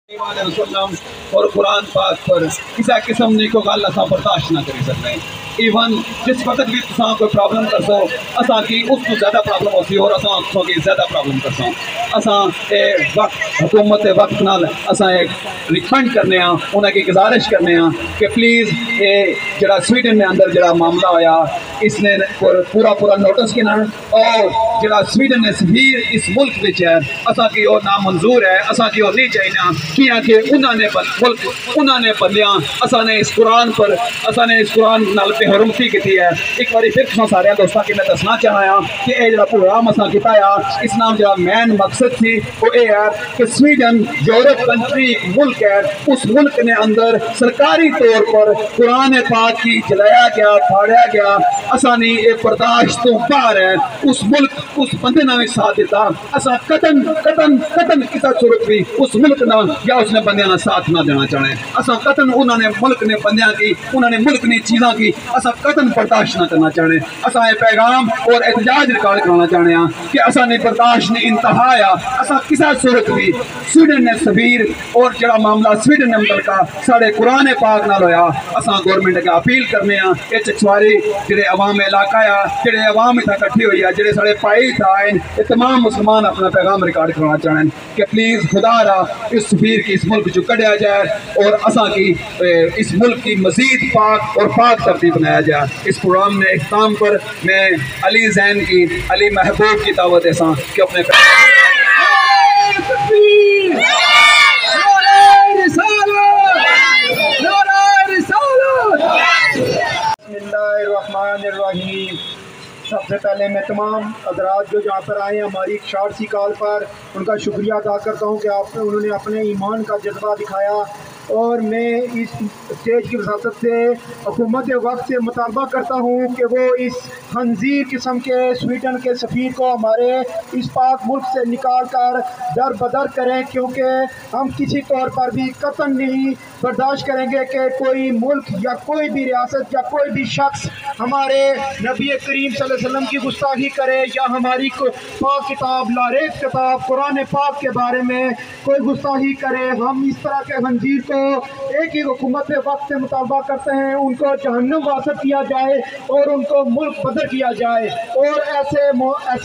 علیہ وسلم اور قرآن پاک پر کسی قسم کی کوئی گل اصا برداشت نہ کر سکتے. ایون جس وقت بھی تساں کوئی پرابلم کر سو اساں کی اس کو زیادہ پرابلم ہوتی اور اساں اس کو زیادہ پرابلم کر سو. اساں وقت حکومت وقت نال اساں ایک ریکمینڈ کرنے ہاں, انہاں کی گزارش کرنے ہاں کہ پلیز یہ جڑا سویڈن میں اندر جڑا معاملہ ہویا اس نے پورا نوٹس کینا اور جڑا سویڈن نے سفیر اس ملک وچ ہے اساں کی وہ نامنظور ہے, اساں کی وہ نہیں چاہیے کیا کہ انہوں نے بندیاں اساں نے اس قرآن پر اساں نے اس قرآن نال بے حرمتی کی ہے. ایک بار پھر تساں سارے دوستاں کی میں دسنا چاہاں کہ یہ جڑا پروگرام اساں کیتا ہے اس نام جڑا مین مقصد تھی وہ یہ ہے کہ سویڈن یورپ کنٹری ایک ملک ہے, اس ملک نے اندر سرکاری طور پر قرآن پاک کی جلایا گیا پھاڑیا گیا, اساں نے یہ برداشت تو باہر ہے. اس ملک اس بندے نے بھی ساتھ دیتا, اساں قطن کسی صورت بھی اس ملک نہ یا اس نے بندیاں نہ ساتھ نہ دینا چاہنے. اساں قطن انہوں نے ملک نے بندیاں کی انہوں نے ملک نے چیزاں کی اساں قطن برداشت نہ کرنا چاہنے. اساں یہ پیغام اور احتجاج ریکارڈ کرانا چاہنے ہیں کہ اساں نے برداشت نے انتہا آیا. اساں کسی صورت بھی سویڈن نے سفیر اور جڑا معاملہ سویڈن نے متعلقہ سارے قرآن پاک نال ہویا اساں گورنمنٹ کے اپیل کرنے ہیں کہ چکسواری جڑے عوام علاقہ ہے جڑے عوام اتنا کٹھی ہوئی ہے جڑے سارے پائی تھائیں یہ تمام مسلمان اپنا پیغام ریکارڈ کرنا چاہیں کہ پلیز خدا را اس سفیر کی اس ملک جو کڑیا جائے اور اساں کی اس ملک کی مزید پاک اور پاک ترتیب بنایا جائے. اس پروگرام میں اختتام پر میں علی زین کی علی محبوب کی دعوت ایسا کہ اپنے سب سے پہلے میں تمام حضرات جو جہاں پر آئے ہیں ہماری ایک شارٹ سی کال پر ان کا شکریہ ادا کرتا ہوں کہ انہوں نے اپنے ایمان کا جذبہ دکھایا. اور میں اس اسٹیج کی وساطت سے حکومت وقت سے مطالبہ کرتا ہوں کہ وہ اس خنزیر قسم کے سویڈن کے سفیر کو ہمارے اس پاک ملک سے نکال کر در بدر کریں, کیونکہ ہم کسی طور پر بھی قطعاً نہیں برداشت کریں گے کہ کوئی ملک یا کوئی بھی ریاست یا کوئی بھی شخص ہمارے نبی کریم صلی اللہ علیہ وسلم کی گستاخی کرے یا ہماری پاک کتاب لاریب کتاب قرآن پاک کے بارے میں کوئی گستاخی کرے. ہم اس طرح کے خنزیر کو ایک ہی حکومت وقت سے مطالبہ کرتے ہیں ان کو جہنم واسط کیا جائے اور ان کو ملک بدر کیا جائے. اور ایسے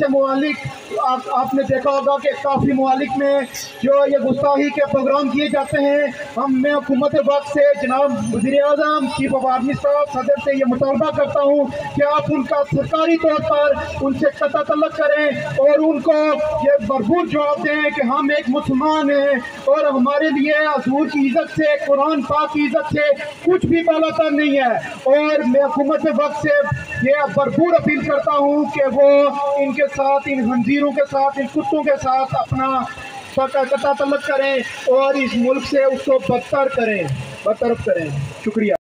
ممالک آپ نے دیکھا ہوگا کہ کافی ممالک میں جو یہ گستاخی کے پروگرام کیے جاتے ہیں. میں حکومت وقت سے جناب وزیر اعظم چیف آف آرمی اسٹاف صدر سے یہ مطالبہ کرتا ہوں کہ آپ ان کا سرکاری طور پر ان سے قطع تعلق کریں اور ان کو یہ بھرپور جواب دیں کہ ہم ایک مسلمان ہیں اور ہمارے لیے حضور کی عزت سے قرآن پاک کی عزت سے کچھ بھی بالا تر نہیں ہے. اور میں حکومت وقت سے یہ بھرپور اپیل کرتا ہوں کہ وہ ان کے ساتھ ان خنزیروں کے ساتھ ان کتوں کے ساتھ اپنا قطع تعلق کریں اور اس ملک سے اس کو برطرف کریں. شکریہ.